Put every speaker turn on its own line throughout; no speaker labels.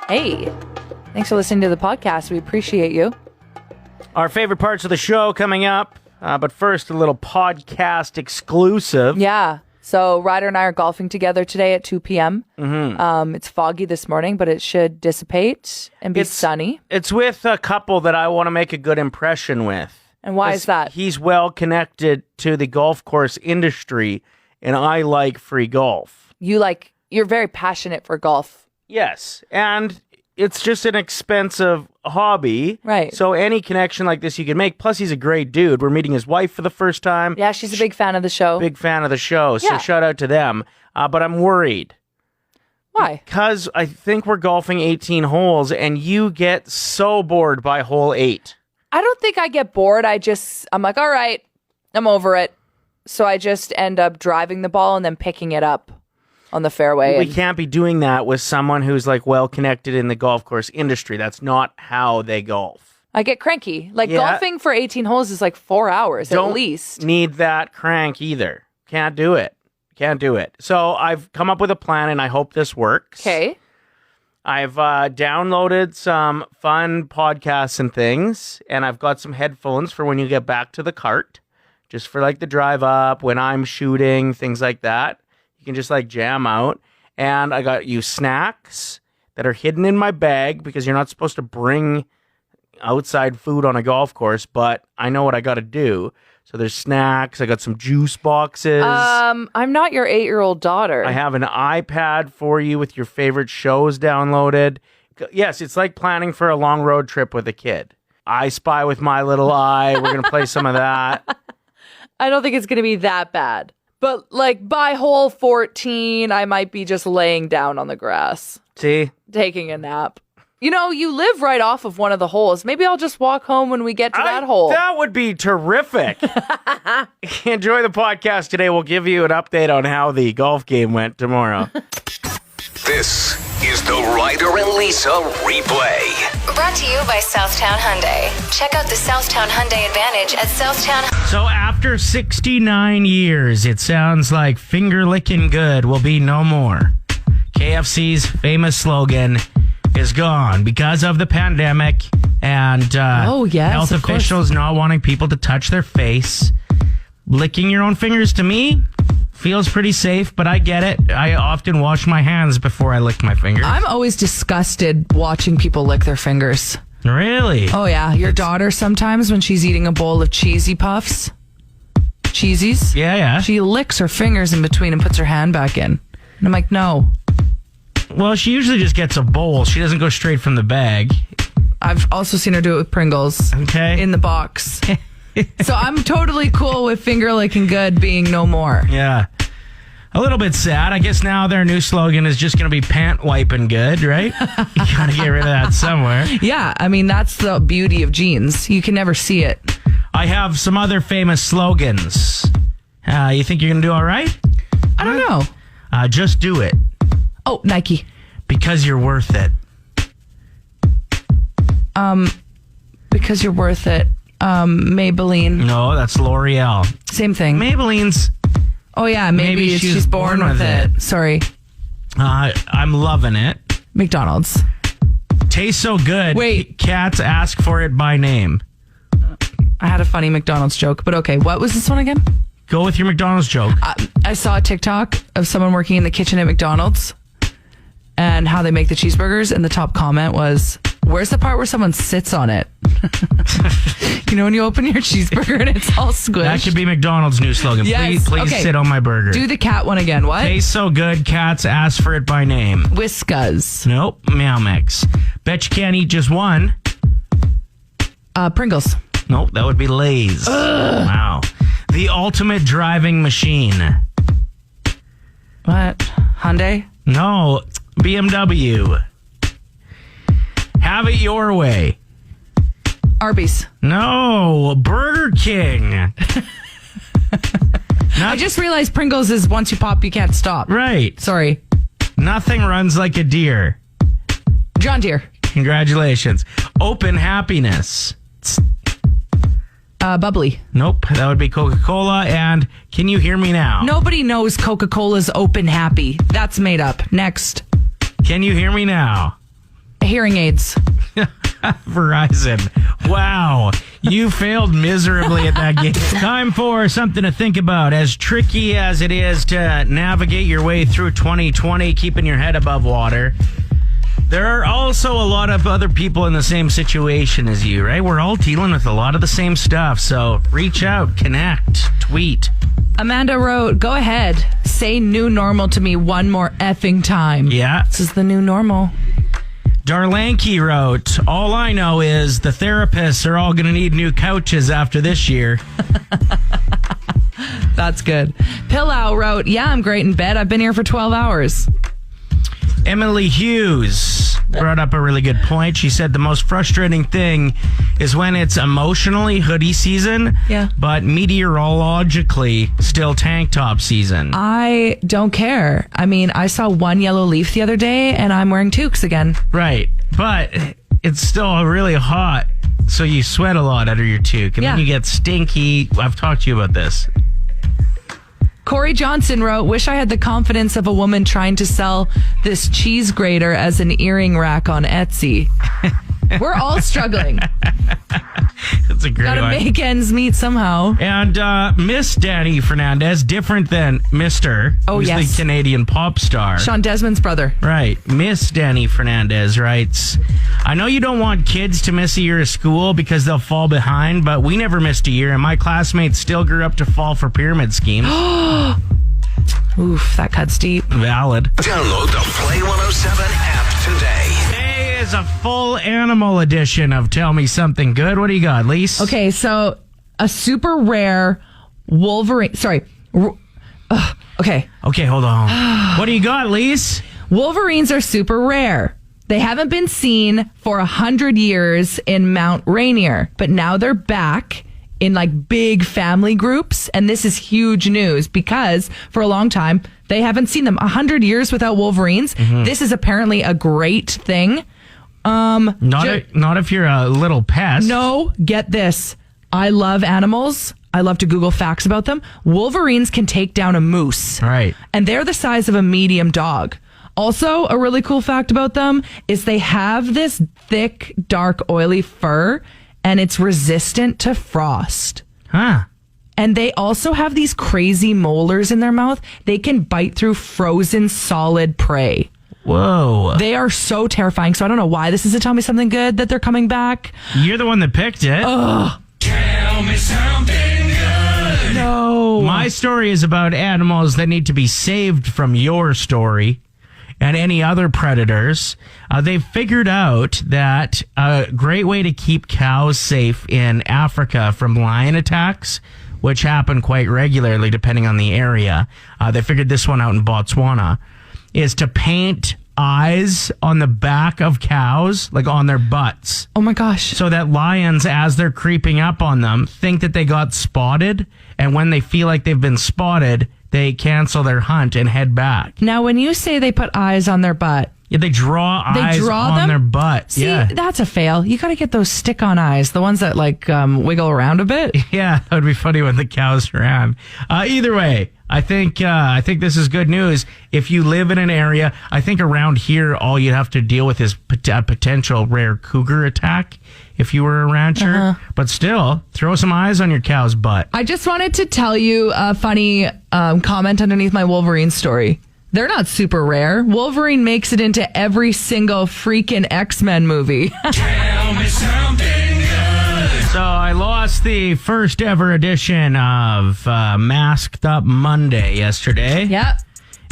Hey, thanks for listening to the podcast. We appreciate you.
Our favorite parts of the show coming up. But first, a little podcast exclusive.
Yeah. So Ryder and I are golfing together today at 2 p.m. It's foggy this morning, but it should dissipate and be sunny.
It's with a couple that I want to make a good impression with.
And why is that?
He's well connected to the golf course industry, and I like free golf.
You're very passionate for golf.
Yes, and it's just an expensive hobby.
Right.
So any connection like this you can make. Plus, he's a great dude. We're meeting his wife for the first time.
Yeah, she's a big fan of the show.
Big fan of the show. So shout out to them. But I'm worried.
Why?
Because I think we're golfing 18 holes, and you get so bored by hole 8.
I don't think I get bored. I'm like, all right, I'm over it. So I just end up driving the ball and then picking it up on the fairway.
We can't be doing that with someone who's like well connected in the golf course industry. That's not how they golf.
I get cranky. Golfing for 18 holes is like 4 hours at least.
Don't need that crank either. Can't do it. So I've come up with a plan, and I hope this works.
Okay.
I've downloaded some fun podcasts and things, and I've got some headphones for when you get back to the cart, just for like the drive up, when I'm shooting, things like that. You can just like jam out. And I got you snacks that are hidden in my bag because you're not supposed to bring outside food on a golf course, but I know what I got to do. So there's snacks. I got some juice boxes.
I'm not your 8-year-old daughter.
I have an iPad for you with your favorite shows downloaded. Yes, it's like planning for a long road trip with a kid. I Spy with My Little Eye. We're going to play some of that.
I don't think it's going to be that bad. But like by hole 14, I might be just laying down on the grass.
See?
Taking a nap. You know, you live right off of one of the holes. Maybe I'll just walk home when we get to that hole.
That would be terrific. Enjoy the podcast today. We'll give you an update on how the golf game went tomorrow.
This is the Ryder and Lisa replay.
Brought to you by Southtown Hyundai. Check out the Southtown Hyundai Advantage at Southtown.
So after 69 years, it sounds like finger licking good will be no more. KFC's famous slogan is gone because of the pandemic and health officials not wanting people to touch their face. Licking your own fingers, to me, feels pretty safe, but I get it. I often wash my hands before I lick my fingers.
I'm always disgusted watching people lick their fingers.
Really?
Oh, yeah. Your daughter sometimes when she's eating a bowl of cheesy puffs, cheesies.
Yeah.
She licks her fingers in between and puts her hand back in. And I'm like, no.
Well, she usually just gets a bowl. She doesn't go straight from the bag.
I've also seen her do it with Pringles.
Okay.
In the box. So I'm totally cool with finger licking good being no more.
Yeah. A little bit sad. I guess now their new slogan is just going to be pant wiping good, right? You got to get rid of that somewhere.
Yeah. I mean, that's the beauty of jeans. You can never see it.
I have some other famous slogans. You think you're going to do all right?
I don't know.
Just do it.
Oh, Nike.
Because you're worth it.
Because you're worth it. Maybelline.
No, that's L'Oreal.
Same thing.
Maybelline's.
Oh, yeah. Maybe she's born with it. Sorry.
I'm loving it.
McDonald's.
Tastes so good.
Wait.
Cats ask for it by name.
I had a funny McDonald's joke, but okay. What was this one again?
Go with your McDonald's joke.
I saw a TikTok of someone working in the kitchen at McDonald's and how they make the cheeseburgers, and the top comment was, where's the part where someone sits on it? You know, when you open your cheeseburger and it's all squished.
That could be McDonald's new slogan.
Yes.
Please
Okay.
sit on my burger.
Do the cat one again. What?
Tastes so good, cats ask for it by name.
Whiskas.
Nope. Meow Mix. Bet you can't eat just one.
Pringles.
Nope, that would be Lay's. Ugh. Wow. The ultimate driving machine.
What? Hyundai?
No, BMW. Have it your way.
Arby's.
No, Burger King.
I just realized Pringles is once you pop, you can't stop.
Right.
Sorry.
Nothing runs like a deer.
John Deere.
Congratulations. Open happiness.
Bubbly.
Nope, that would be Coca-Cola. And can you hear me now?
Nobody knows Coca-Cola's open happy. That's made up. Next.
Can you hear me now?
Hearing aids.
Verizon. Wow. You failed miserably at that game. Time for something to think about. As tricky as it is to navigate your way through 2020, keeping your head above water, there are also a lot of other people in the same situation as you, right? We're all dealing with a lot of the same stuff. So reach out, connect, tweet.
Amanda wrote, go ahead. Say new normal to me one more effing time.
Yeah.
This is the new normal.
Darlanky wrote, all I know is the therapists are all going to need new couches after this year.
That's good. Pillow wrote, yeah, I'm great in bed. I've been here for 12 hours.
Emily Hughes brought up a really good point. She said the most frustrating thing is when it's emotionally hoodie season, but meteorologically still tank top season.
I don't care. I mean, I saw one yellow leaf the other day and I'm wearing toques again.
Right. But it's still really hot, so you sweat a lot under your toque, and then you get stinky. I've talked to you about this.
Corey Johnson wrote, wish I had the confidence of a woman trying to sell this cheese grater as an earring rack on Etsy. We're all struggling.
That's a great one.
Gotta make ends meet somehow.
And Miss Danny Fernandez, different than Mr. who's the Canadian pop star.
Sean Desmond's brother.
Right. Miss Danny Fernandez writes, I know you don't want kids to miss a year of school because they'll fall behind, but we never missed a year, and my classmates still grew up to fall for pyramid schemes.
Oof, that cuts deep.
Valid.
Download the Play 107 app today.
Today is a full animal edition of Tell Me Something Good. What do you got, Lise?
Okay, so a super rare Wolverine. Sorry. Okay.
Okay, hold on. What do you got, Lise?
Wolverines are super rare. They haven't been seen for 100 years in Mount Rainier, but now they're back in like big family groups. And this is huge news because for a long time, they haven't seen them. 100 years without Wolverines. Mm-hmm. This is apparently a great thing.
Not if you're a little pest.
No, get this. I love animals. I love to Google facts about them. Wolverines can take down a moose.
Right.
And they're the size of a medium dog. Also, a really cool fact about them is they have this thick, dark, oily fur, and it's resistant to frost.
Huh.
And they also have these crazy molars in their mouth. They can bite through frozen, solid prey.
Whoa.
They are so terrifying. So I don't know why this is a Tell Me Something Good that they're coming back.
You're the one that picked it.
Ugh.
Tell me something good.
No.
My story is about animals that need to be saved from your story and any other predators. They've figured out that a great way to keep cows safe in Africa from lion attacks, which happen quite regularly depending on the area, they figured this one out in Botswana, is to paint eyes on the back of cows, like on their butts.
Oh my gosh.
So that lions, as they're creeping up on them, think that they got spotted. And when they feel like they've been spotted, they cancel their hunt and head back.
Now, when you say they put eyes on their butt,
Yeah, they draw eyes on
them?
their butt.
See,
Yeah.
that's a fail. You got to get those stick-on eyes, the ones that like wiggle around a bit.
Yeah, that would be funny when the cows ran. Either way, I think this is good news. If you live in an area, I think around here, all you have to deal with is a potential rare cougar attack if you were a rancher. But still, throw some eyes on your cow's butt.
I just wanted to tell you a funny comment underneath my Wolverine story. They're not super rare. Wolverine makes it into every single freaking X-Men movie.
Tell me something good.
So I lost the first ever edition of Masked Up Monday yesterday.
Yep.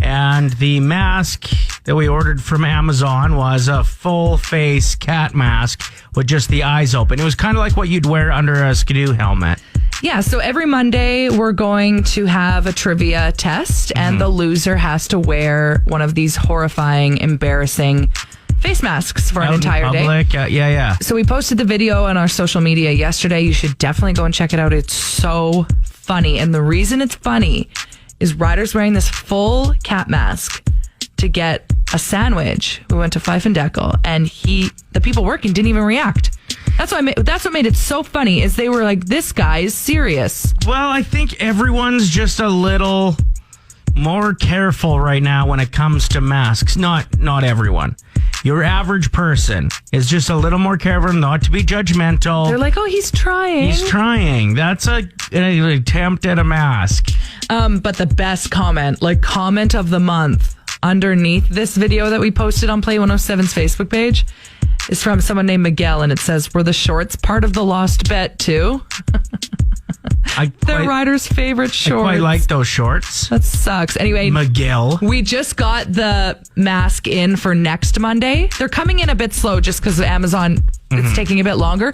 And the mask that we ordered from Amazon was a full face cat mask with just the eyes open. It was kind of like what you'd wear under a Skidoo helmet.
Yeah, so every Monday we're going to have a trivia test, and the loser has to wear one of these horrifying, embarrassing face masks for an entire day.
Yeah.
So we posted the video on our social media yesterday. You should definitely go and check it out. It's so funny. And the reason it's funny is Ryder's wearing this full cat mask to get a sandwich. We went to Fife and Deckel, and the people working didn't even react. That's what made it so funny is they were like, this guy is serious.
Well, I think everyone's just a little more careful right now when it comes to masks. Not everyone. your average person is just a little more careful not to be judgmental.
They're like, oh, he's trying.
He's trying. That's an attempt at a mask.
But the best comment of the month underneath this video that we posted on Play 107's Facebook page is from someone named Miguel, and it says, were the shorts part of the lost bet too? They're Ryder's favorite shorts.
I quite like those shorts.
That sucks. Anyway,
Miguel.
We just got the mask in for next Monday. They're coming in a bit slow just because Amazon, it's taking a bit longer.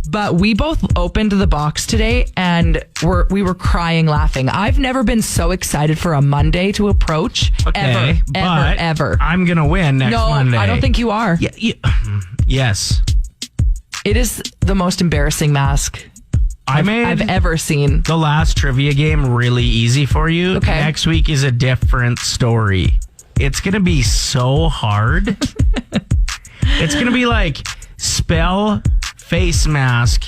But we both opened the box today and we were crying laughing. I've never been so excited for a Monday to approach.
Okay,
ever.
I'm going to win next Monday.
No, I don't think you are.
Yes.
It is the most embarrassing mask I've ever seen.
The last trivia game really easy for you.
Okay.
Next week is a different story. It's going to be so hard. It's going to be like spell face mask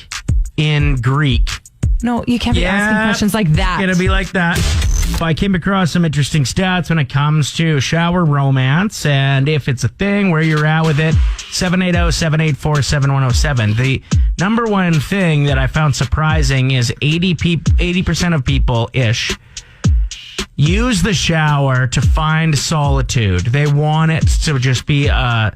in Greek.
No, you can't be asking questions like that.
It's going to be like that. I came across some interesting stats when it comes to shower romance, and if it's a thing, where you're at with it. 780-784-7107. The number one thing that I found surprising is 80% of people-ish use the shower to find solitude. They want it to just be a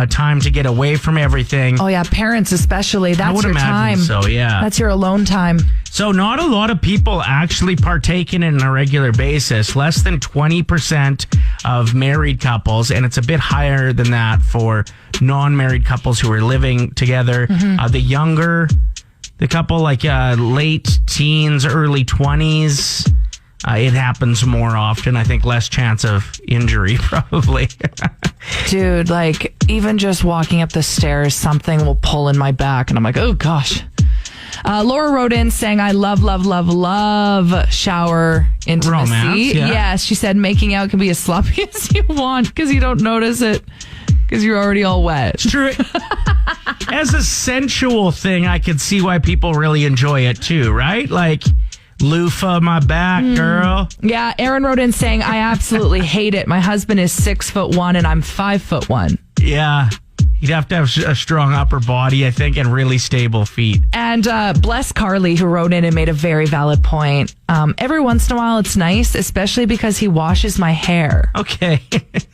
time to get away from everything.
Oh yeah, parents especially. That's your time.
So yeah,
that's your alone time.
So not a lot of people actually partake in it on a regular basis. Less than 20% of married couples, and it's a bit higher than that for non-married couples who are living together. The couple like late teens, early 20s. It happens more often. I think less chance of injury, probably.
Dude, like, even just walking up the stairs, something will pull in my back, and I'm like, oh, gosh. Laura wrote in saying, I love shower intimacy.
Romance, yeah.
Yes, she said, making out can be as sloppy as you want because you don't notice it because you're already all wet.
True. As a sensual thing, I could see why people really enjoy it, too, right? Like... loofah my back, girl.
Yeah, Aaron wrote in saying, I absolutely hate it. My husband is 6'1" and I'm 5'1".
Yeah. You'd have to have a strong upper body, I think, and really stable feet.
And bless Carly, who wrote in and made a very valid point. Every once in a while, it's nice, especially because he washes my hair.
Okay.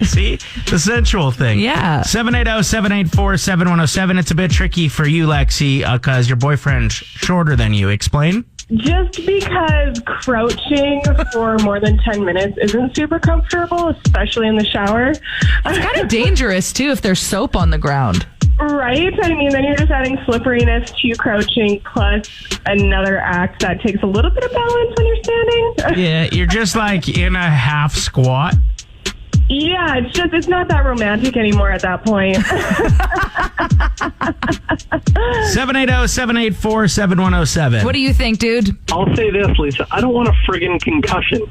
See? The sensual thing.
Yeah.
780-784-7107. It's a bit tricky for you, Lexi, because your boyfriend's shorter than you. Explain?
Just because crouching for more than 10 minutes isn't super comfortable, especially in the shower.
It's kind of dangerous, too, if there's soap on the ground.
Right? I mean, then you're just adding slipperiness to you crouching, plus another act that takes a little bit of balance when you're standing.
Yeah, you're just like in a half squat.
Yeah, it's not that romantic anymore at that point.
780-784-7107.
What do you think, dude?
I'll say this, Lisa. I don't want a friggin' concussion.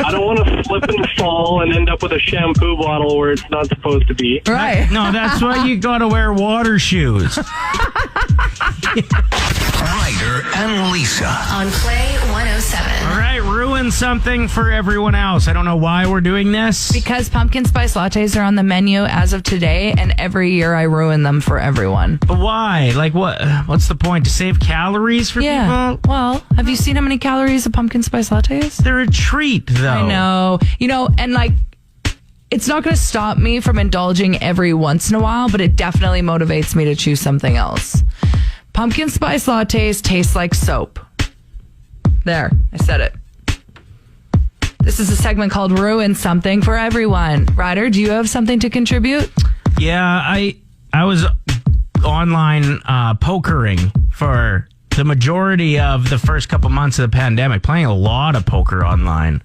I don't want to slip and fall and end up with a shampoo bottle where it's not supposed to be.
Right.
No, that's why you got to wear water shoes.
Ryder and Lisa.
On Play 107.
All right, ruin something for everyone else. I don't know why we're doing this.
Because pumpkin spice lattes are on the menu as of today, and every year I ruin them for everyone.
But why? Like, what's the point? To save calories for people?
Well, have you seen how many calories a pumpkin spice latte is?
They're a treat, though.
I know. And like, it's not going to stop me from indulging every once in a while, but it definitely motivates me to choose something else. Pumpkin spice lattes taste like soap. There, I said it. This is a segment called Ruin Something for Everyone. Ryder, do you have something to contribute?
Yeah, I was online pokering for the majority of the first couple months of the pandemic, playing a lot of poker online.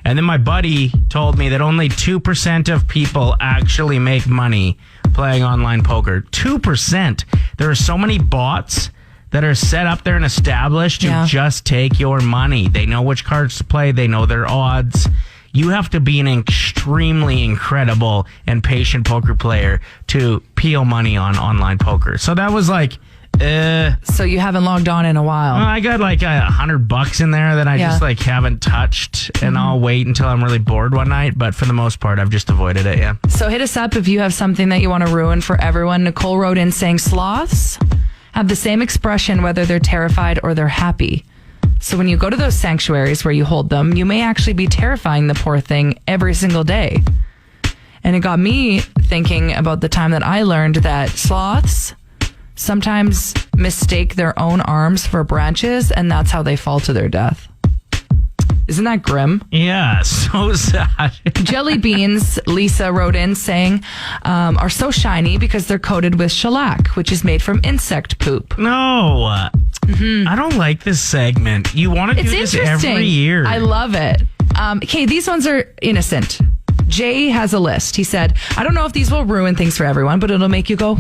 And then my buddy told me that only 2% of people actually make money playing online poker. 2%. There are so many bots that are set up there and established to just take your money. They know which cards to play. They know their odds. You have to be an extremely incredible and patient poker player to peel money on online poker. So that was like
So you haven't logged on in a while.
I got like $100 in there that I just like haven't touched, and I'll wait until I'm really bored one night. But for the most part, I've just avoided it. Yeah.
So hit us up if you have something that you want to ruin for everyone. Nicole wrote in saying sloths have the same expression whether they're terrified or they're happy. So when you go to those sanctuaries where you hold them, you may actually be terrifying the poor thing every single day. And it got me thinking about the time that I learned that sloths sometimes mistake their own arms for branches, and that's how they fall to their death. Isn't that grim?
Yeah, so sad.
Jelly beans, Lisa wrote in saying, are so shiny because they're coated with shellac, which is made from insect poop.
No, I don't like this segment. You want to do this every year.
I love it. Okay, these ones are innocent. Jay has a list. He said, I don't know if these will ruin things for everyone, but it'll make you go,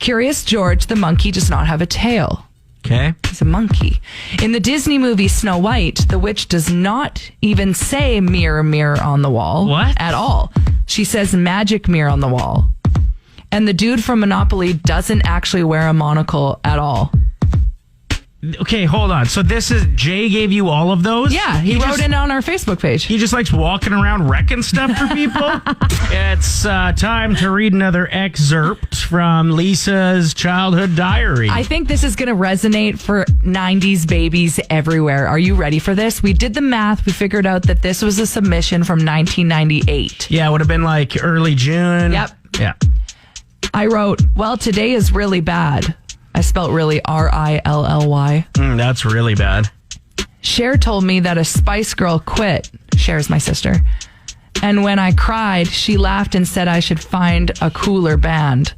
Curious George the monkey does not have a tail.
Okay.
He's a monkey. In the Disney movie Snow White, the witch does not even say mirror, mirror on the wall.
What?
At all. She says magic mirror on the wall. And the dude from Monopoly doesn't actually wear a monocle at all.
Okay, hold on. So this is, Jay gave you all of those?
Yeah, he wrote in on our Facebook page.
He just likes walking around wrecking stuff for people? It's time to read another excerpt from Lisa's childhood diary.
I think this is going to resonate for 90s babies everywhere. Are you ready for this? We did the math. We figured out that this was a submission from 1998.
Yeah, it would have been like early June.
Yep.
Yeah.
I wrote, well, today is really bad. I spelt really RILLY.
That's really bad.
Cher told me that a Spice Girl quit. Cher's my sister. And when I cried, she laughed and said I should find a cooler band.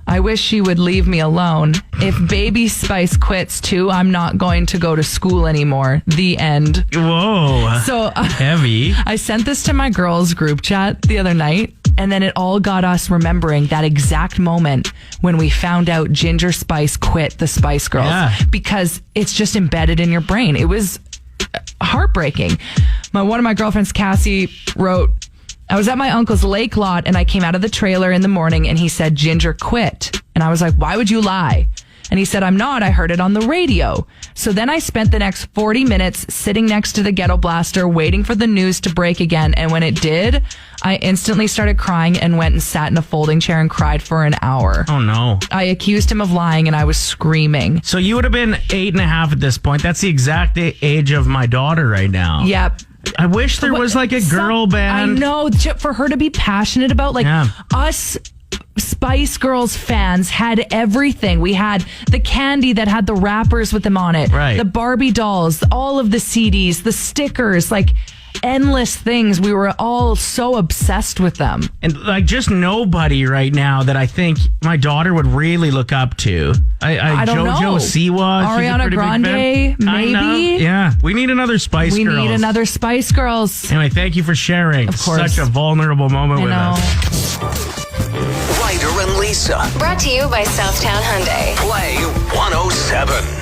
I wish she would leave me alone. If Baby Spice quits too, I'm not going to go to school anymore. The end.
Whoa.
So
heavy.
I sent this to my girls' group chat the other night, and then it all got us remembering that exact moment when we found out Ginger Spice quit the Spice Girls.
Yeah.
Because it's just embedded in your brain. It was heartbreaking. One of my girlfriends, Cassie, wrote, I was at my uncle's lake lot and I came out of the trailer in the morning and he said, Ginger quit. And I was like, why would you lie? And he said, I'm not. I heard it on the radio. So then I spent the next 40 minutes sitting next to the ghetto blaster waiting for the news to break again. And when it did, I instantly started crying and went and sat in a folding chair and cried for an hour.
Oh, no.
I accused him of lying and I was screaming.
So you would have been 8.5 at this point. That's the exact age of my daughter right now.
Yep.
I wish there was like a girl band.
I know. For her to be passionate about, like, us Spice Girls fans had everything. We had the candy that had the wrappers with them on it.
Right.
The Barbie dolls, all of the CDs, the stickers, like endless things. We were all so obsessed with them.
And like just nobody right now that I think my daughter would really look up to.
I don't know.
JoJo Siwa.
Ariana Grande, maybe?
Yeah. We need another Spice Girls.
We need another Spice Girls.
Anyway, thank you for sharing.
Of course.
Such a vulnerable moment with us.
Ryder and Lisa.
Brought to you by Southtown Hyundai.
Play 107.